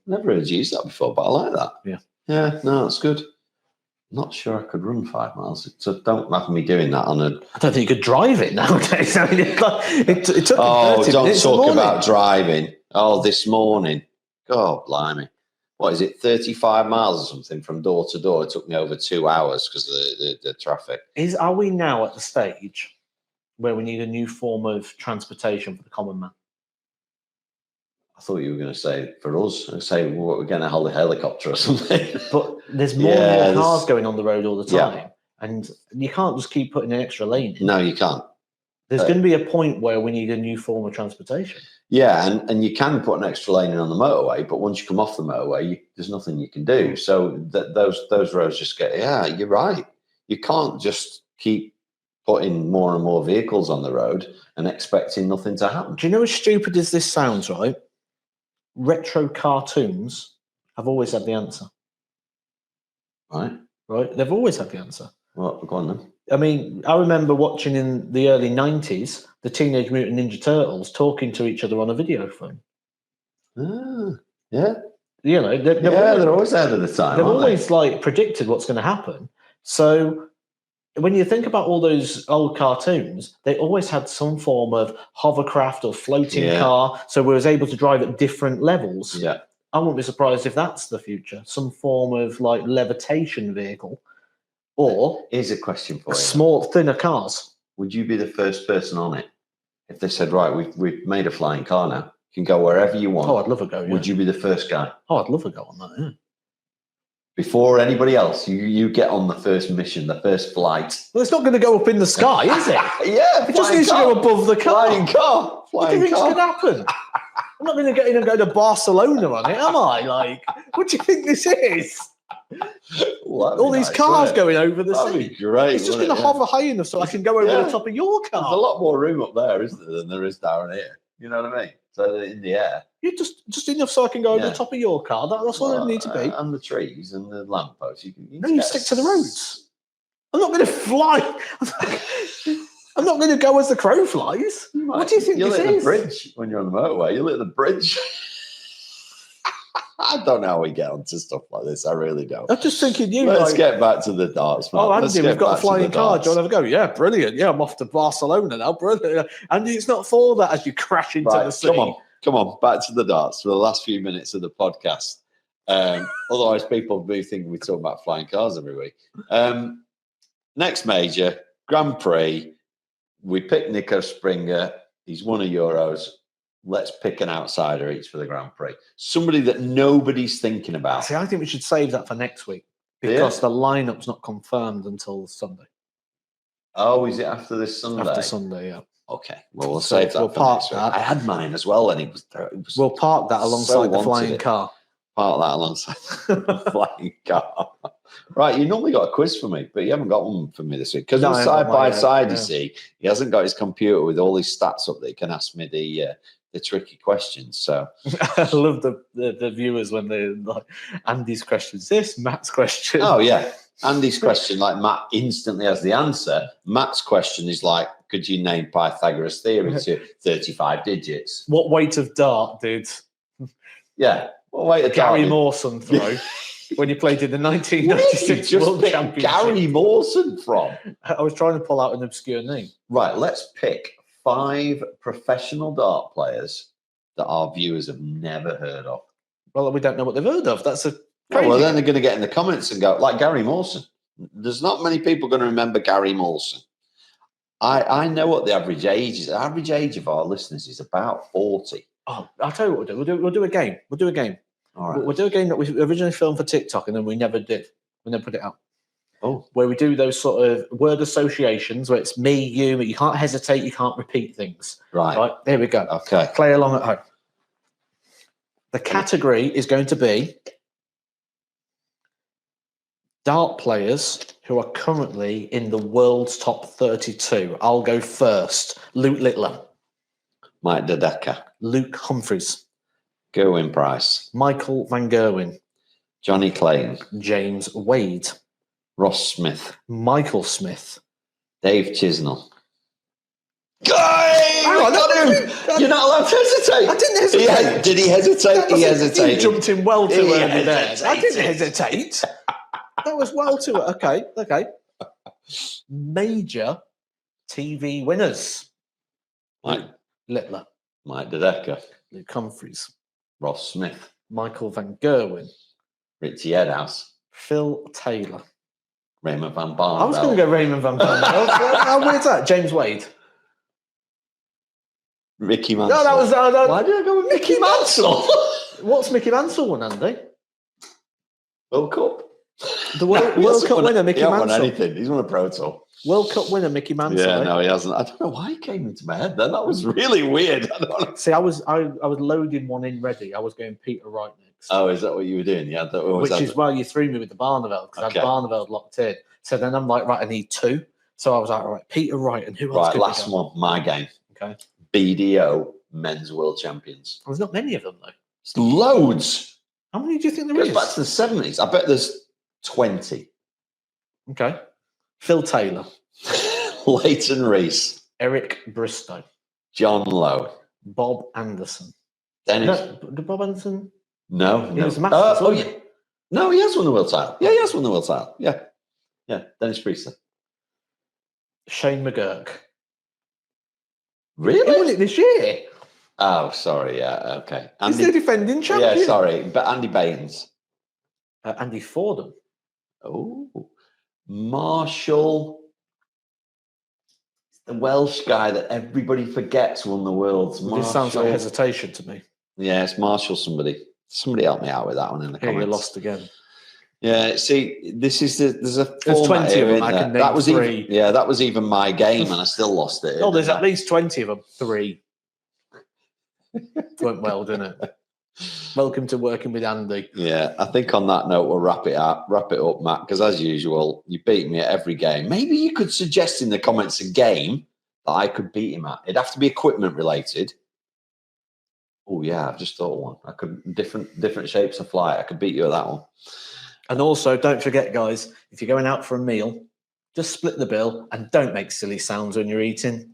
Never heard you use that before, but I like that. Yeah. Yeah, no, that's good. Not sure I could run 5 miles. So don't have me doing that on a... I don't think you could drive it nowadays. I mean, it took don't talk about driving. Oh, this morning. God, blimey. What is it, 35 miles or something from door to door? It took me over 2 hours because of the traffic. Are we now at the stage where we need a new form of transportation for the common man? I thought you were going to say for us, we're getting a helicopter or something. But there's more and more cars going on the road all the time. And you can't just keep putting an extra lane in. No, you can't. There's going to be a point where we need a new form of transportation. Yeah, and you can put an extra lane in on the motorway, but once you come off the motorway, there's nothing you can do. So those roads just get, you're right. You can't just keep putting more and more vehicles on the road and expecting nothing to happen. Do you know as stupid as this sounds, right? Retro cartoons have always had the answer. Right? They've always had the answer. Well, go on then. I mean, I remember watching in the early 90s the Teenage Mutant Ninja Turtles talking to each other on a video phone. Yeah. They're always ahead of the time. They've always predicted what's going to happen. So when you think about all those old cartoons, they always had some form of hovercraft or floating car, so we was able to drive at different levels. Yeah. I wouldn't be surprised if that's the future, some form of levitation vehicle. Or here's a question for you. Small, thinner cars. Would you be the first person on it? If they said, right, we've made a flying car now. You can go wherever you want. Oh, I'd love a go, yeah. Would you be the first guy? Oh, I'd love a go on that, yeah. Before anybody else, you get on the first mission, the first flight. Well, it's not going to go up in the sky, is it? Yeah, it just needs to go above the car. Flying car. What do you think's going to happen? I'm not going to get in and go to Barcelona on it, am I? What do you think this is? Well, all these cars going over the sea. That'd be great. It's just going to hover high enough so I can go over the top of your car. There's a lot more room up there, isn't there, than there is down here. You know what I mean? So in the air. You just enough so I can go over the top of your car. That's all it needs to be. And the trees and the lampposts. You stick to the roads. I'm not going to fly. I'm not going to go as the crow flies. What do you think this is? You'll hit the bridge when you're on the motorway. You'll hit the bridge. I don't know how we get onto stuff like this. I really don't. I'm just thinking Let's get back to the darts, man. Oh, Andy, we've got a flying car. Do you want to have a go? Yeah, brilliant. Yeah, I'm off to Barcelona now. Brilliant. Andy, it's not for that as you crash into the sea. Come on. Back to the darts for the last few minutes of the podcast. Otherwise, people will be thinking we talk about flying cars every week. Next major, Grand Prix. We picked Nico Springer. He's won a Euros. Let's pick an outsider each for the Grand Prix. Somebody that nobody's thinking about. See, I think we should save that for next week because the lineup's not confirmed until Sunday. Oh, is it after this Sunday? After Sunday, yeah. Okay. Well, we'll save that for next week. I had mine as well, and it was we'll park that alongside the flying car. Park that alongside the flying car. Right, you normally got a quiz for me, but you haven't got one for me this week. Because side by side, you see, he hasn't got his computer with all his stats up that he can ask me the tricky questions. So I love the viewers when they like Andy's questions, Matt's question. Oh yeah. Andy's question, like Matt instantly has the answer. Matt's question is like, could you name Pythagoras' theory to 35 digits? What weight of dart did Yeah. What weight of Gary Mawson throw when he played in the 1996 World Championship? Gary Mawson from? I was trying to pull out an obscure name. Right, let's pick 5 professional dart players that our viewers have never heard of. Well, we don't know what they've heard of. That's a crazy. Well, then they're going to get in the comments and go, like Gary Mawson. There's not many people going to remember Gary Mawson. I know what the average age is. The average age of our listeners is about 40. Oh, I'll tell you what we'll do. We'll do a game. All right. We'll do a game that we originally filmed for TikTok and then we never did. We never put it out. Oh. Where we do those sort of word associations where it's me, you, but you can't hesitate, you can't repeat things. Right. There we go. Okay. Play along at home. The category is going to be dart players who are currently in the world's top 32. I'll go first. Luke Littler. Mike De Decker. Luke Humphreys. Gerwin Price. Michael Van Gerwen. Johnny Clayton. James Wade. Ross Smith. Michael Smith. Dave Chisnell. You're not allowed to hesitate. I didn't hesitate. Did he hesitate? He hesitated. He jumped in well too early there. I didn't hesitate. That was well too early. Okay. Major TV winners. Mike Littler. Mike De Decker. Luke Humphreys. Ross Smith. Michael Van Gerwen. Richie Edhouse. Phil Taylor. Raymond Van Barneveld. I was going to go Raymond Van Barneveld. How weird's that? James Wade. Mickey Mansell. No, that was... Why did I go with Mickey Mansell? What's Mickey Mansell won, Andy? World Cup. The World Cup winner, Mickey Mansell. He hasn't won anything. He's won a Pro Tour. World Cup winner, Mickey Mansell. Yeah, no, he hasn't. I don't know why he came into my head then. That was really weird. I don't know. See, I was loading one in ready. I was going Peter Wright next. Oh, is that what you were doing? Yeah, which is why you threw me with the Barneveld, because I had Barneveld locked in. So then I'm like, right, I need 2. So I was like, all right, Peter Wright and who else? Right, last one, my game. Okay. BDO Men's World Champions. There's not many of them though. It's loads. How many do you think there Goes is? Back to the 70s. I bet there's 20. Okay. Phil Taylor. Leighton Rees. Eric Bristow. John Lowe. Bob Anderson. Dennis. No, did Bob Anderson? No. He was Masters, yeah. No, he has won the world title. Yeah, he has won the world title. Yeah. Yeah. Dennis Priestley. Shane McGurk. Really? He won it this year. Oh, sorry. Yeah. Okay. He's the defending champion. Yeah, sorry. But Andy Baines. Andy Fordham. Oh. Marshall. The Welsh guy that everybody forgets won the world's. This sounds like hesitation to me. Yeah, it's Marshall somebody. Somebody help me out with that one in the comments. You lost again. Yeah, see, there's a there's 20 here, of them. I can name that was 3. That was even my game, and I still lost it. Oh, there's at least 20 of them. 3. Went well, didn't it? Welcome to working with Andy. Yeah, I think on that note, we'll wrap it up, Matt, because as usual, you beat me at every game. Maybe you could suggest in the comments a game that I could beat him at. It'd have to be equipment related. Oh yeah, I've just thought of one. I could different shapes of flight. I could beat you at that one. And also, don't forget, guys, if you're going out for a meal, just split the bill and don't make silly sounds when you're eating.